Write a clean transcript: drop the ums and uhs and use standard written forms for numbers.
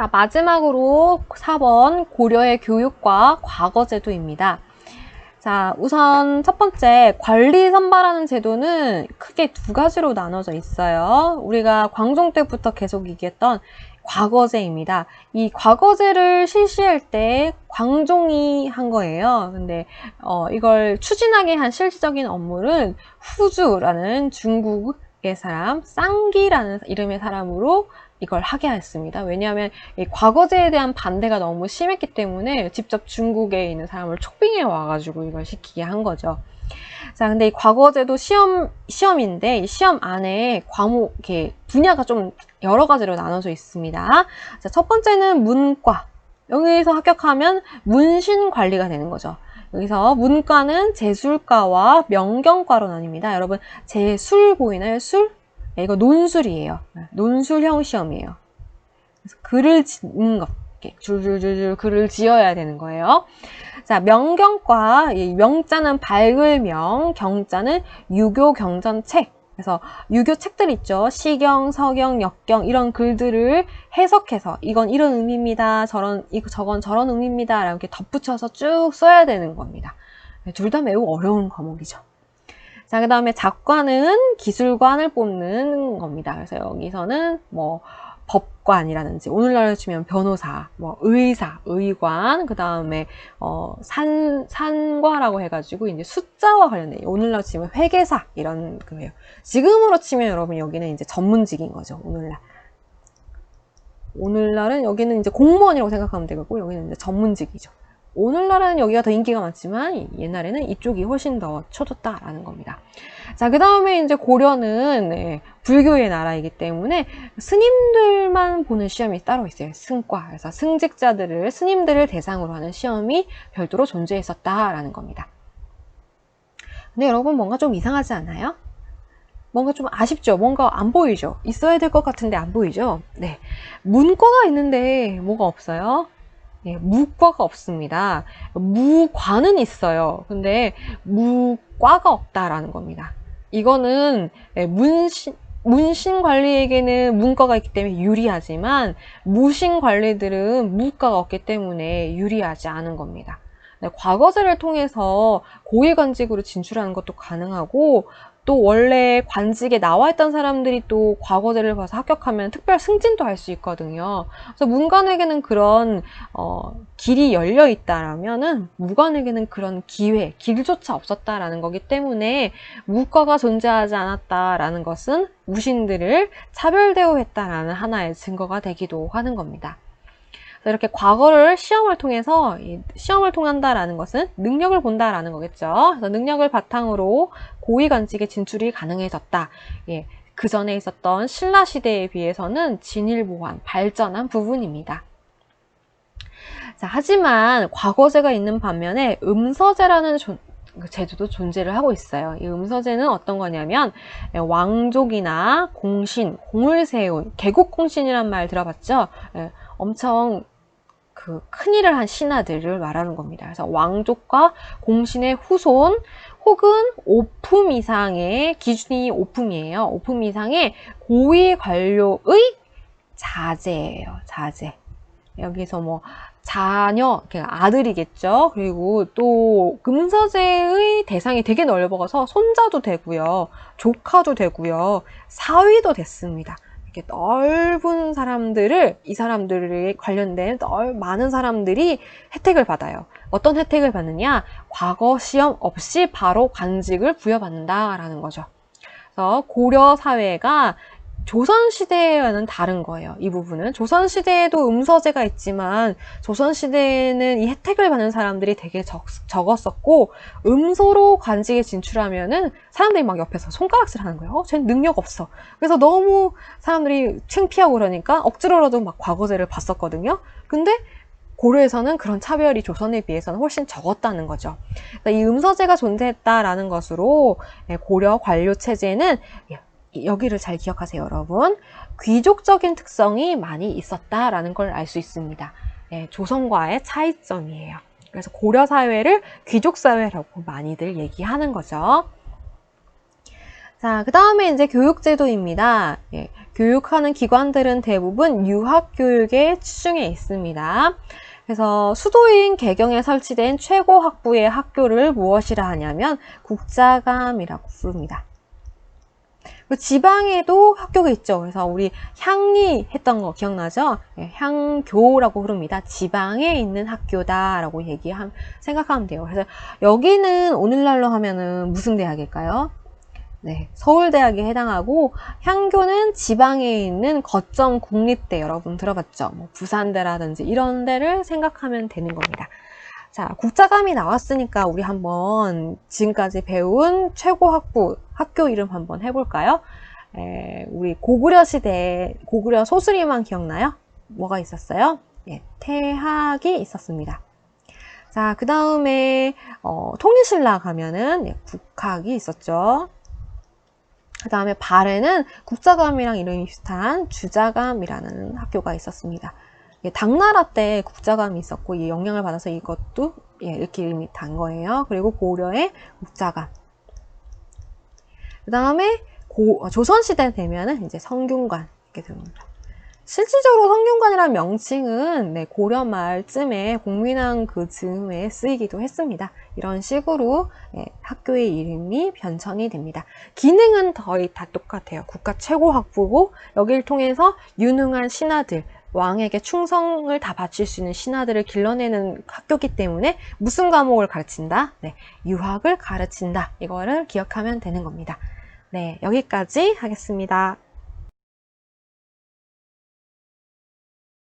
자, 마지막으로 4번 고려의 교육과 과거제도입니다. 자, 우선 첫 번째 관리 선발하는 제도는 크게 두 가지로 나눠져 있어요. 우리가 광종 때부터 계속 얘기했던 과거제입니다. 이 과거제를 실시할 때 광종이 한 거예요. 근데 이걸 추진하게 한 실질적인 업무는 후주라는 중국의 사람, 쌍기라는 이름의 사람으로 이걸 하게 했습니다. 왜냐하면 이 과거제에 대한 반대가 너무 심했기 때문에 직접 중국에 있는 사람을 촉빙해 와가지고 이걸 시키게 한 거죠. 자, 근데 이 과거제도 시험인데 이 시험 안에 과목, 이렇게 분야가 좀 여러 가지로 나눠져 있습니다. 자, 첫 번째는 문과. 여기서 합격하면 문신 관리가 되는 거죠. 여기서 문과는 제술과와 명경과로 나뉩니다. 여러분, 제술 보이나요? 술? 네, 이거 논술이에요. 논술형 시험이에요. 그래서 글을 짓는 것, 이렇게 줄줄줄줄 글을 지어야 되는 거예요. 자, 명경과, 이 명자는 밝을 명, 경자는 유교 경전책. 그래서 유교 책들 있죠. 시경, 서경, 역경 이런 글들을 해석해서 이건 이런 의미입니다. 저건 저런 의미입니다. 이렇게 덧붙여서 쭉 써야 되는 겁니다. 둘 다 매우 어려운 과목이죠. 자, 그 다음에 작과는 기술관을 뽑는 겁니다. 그래서 여기서는 뭐 법관이라든지 오늘날로 치면 변호사, 뭐 의사, 의관, 그 다음에 산과라고 해가지고 이제 숫자와 관련된 오늘날로 치면 회계사 이런 거예요. 지금으로 치면 여러분 여기는 이제 전문직인 거죠. 오늘날은 여기는 이제 공무원이라고 생각하면 되고 여기는 이제 전문직이죠. 오늘날은 여기가 더 인기가 많지만 옛날에는 이쪽이 훨씬 더 쳐졌다라는 겁니다. 자, 그 다음에 이제 고려는 불교의 나라이기 때문에 스님들만 보는 시험이 따로 있어요. 승과. 그래서 승직자들을, 스님들을 대상으로 하는 시험이 별도로 존재했었다라는 겁니다. 근데 여러분 뭔가 좀 이상하지 않아요? 뭔가 좀 아쉽죠? 뭔가 안 보이죠? 있어야 될 것 같은데 안 보이죠? 네. 문과가 있는데 뭐가 없어요? 예, 무과가 없습니다. 무과는 있어요. 근데 무과가 없다라는 겁니다. 이거는 문신 관리에게는 문과가 있기 때문에 유리하지만 무신 관리들은 무과가 없기 때문에 유리하지 않은 겁니다. 과거제를 통해서 고위관직으로 진출하는 것도 가능하고 또 원래 관직에 나와 있던 사람들이 또 과거제를 봐서 합격하면 특별 승진도 할 수 있거든요. 그래서 문관에게는 그런 길이 열려 있다라면은 무관에게는 그런 길조차 없었다라는 거기 때문에 무과가 존재하지 않았다라는 것은 무신들을 차별 대우했다라는 하나의 증거가 되기도 하는 겁니다. 이렇게 과거를 시험을 통한다라는 것은 능력을 본다라는 거겠죠. 그래서 능력을 바탕으로 고위관직에 진출이 가능해졌다. 예, 그 전에 있었던 신라 시대에 비해서는 진일보한, 발전한 부분입니다. 자, 하지만 과거제가 있는 반면에 음서제라는 제도도 존재를 하고 있어요. 이 음서제는 어떤 거냐면 왕족이나 공신, 공을 세운 개국공신이란 말 들어봤죠? 엄청 큰일을 한 신하들을 말하는 겁니다. 그래서 왕족과 공신의 후손 혹은 5품 이상의 기준이 5품이에요. 5품 이상의 고위 관료의 자제예요. 자제. 여기서 뭐 자녀, 아들이겠죠. 그리고 또 음서제의 대상이 되게 넓어서 손자도 되고요. 조카도 되고요. 사위도 됐습니다. 이렇게 넓은 사람들을, 이 사람들에 관련된 많은 사람들이 혜택을 받아요. 어떤 혜택을 받느냐? 과거 시험 없이 바로 관직을 부여받는다라는 거죠. 그래서 고려 사회가 조선시대와는 다른 거예요. 이 부분은. 조선시대에도 음서제가 있지만 조선시대에는 이 혜택을 받는 사람들이 되게 적었었고 음소로 관직에 진출하면은 사람들이 막 옆에서 손가락질 하는 거예요. 쟤는 능력 없어. 그래서 너무 사람들이 창피하고 그러니까 억지로라도 막 과거제를 봤었거든요. 근데 고려에서는 그런 차별이 조선에 비해서는 훨씬 적었다는 거죠. 이 음서제가 존재했다라는 것으로 고려 관료 체제는 여기를 잘 기억하세요, 여러분. 귀족적인 특성이 많이 있었다라는 걸 알 수 있습니다. 조선과의 차이점이에요. 그래서 고려 사회를 귀족 사회라고 많이들 얘기하는 거죠. 자, 그 다음에 이제 교육제도입니다. 예, 교육하는 기관들은 대부분 유학교육에 치중해 있습니다. 그래서 수도인 개경에 설치된 최고 학부의 학교를 무엇이라 하냐면 국자감이라고 부릅니다. 지방에도 학교가 있죠. 그래서 우리 향리 했던 거 기억나죠? 네, 향교라고 부릅니다. 지방에 있는 학교다라고 생각하면 돼요. 그래서 여기는 오늘날로 하면은 무슨 대학일까요? 네, 서울대학에 해당하고 향교는 지방에 있는 거점 국립대 여러분 들어봤죠? 뭐 부산대라든지 이런 데를 생각하면 되는 겁니다. 자, 국자감이 나왔으니까 우리 한번 지금까지 배운 최고 학교 이름 한번 해볼까요? 우리 고구려 시대, 고구려 소수리만 기억나요? 뭐가 있었어요? 예, 태학이 있었습니다. 자, 그 다음에 통일신라 가면은 국학이 있었죠. 그 다음에 발에는 국자감이랑 이름이 비슷한 주자감이라는 학교가 있었습니다. 당나라 때 국자감이 있었고 이 영향을 받아서 이것도 이렇게 이름이 단 거예요. 그리고 고려의 국자감. 그 다음에 조선시대 되면은 이제 성균관 이렇게 됩니다. 실질적으로 성균관이라는 명칭은 고려 말쯤에 공민왕 그 즈음에 쓰이기도 했습니다. 이런 식으로 학교의 이름이 변천이 됩니다. 기능은 거의 다 똑같아요. 국가 최고 학부고 여기를 통해서 유능한 신하들, 왕에게 충성을 다 바칠 수 있는 신하들을 길러내는 학교이기 때문에 무슨 과목을 가르친다? 네, 유학을 가르친다. 이거를 기억하면 되는 겁니다. 네, 여기까지 하겠습니다.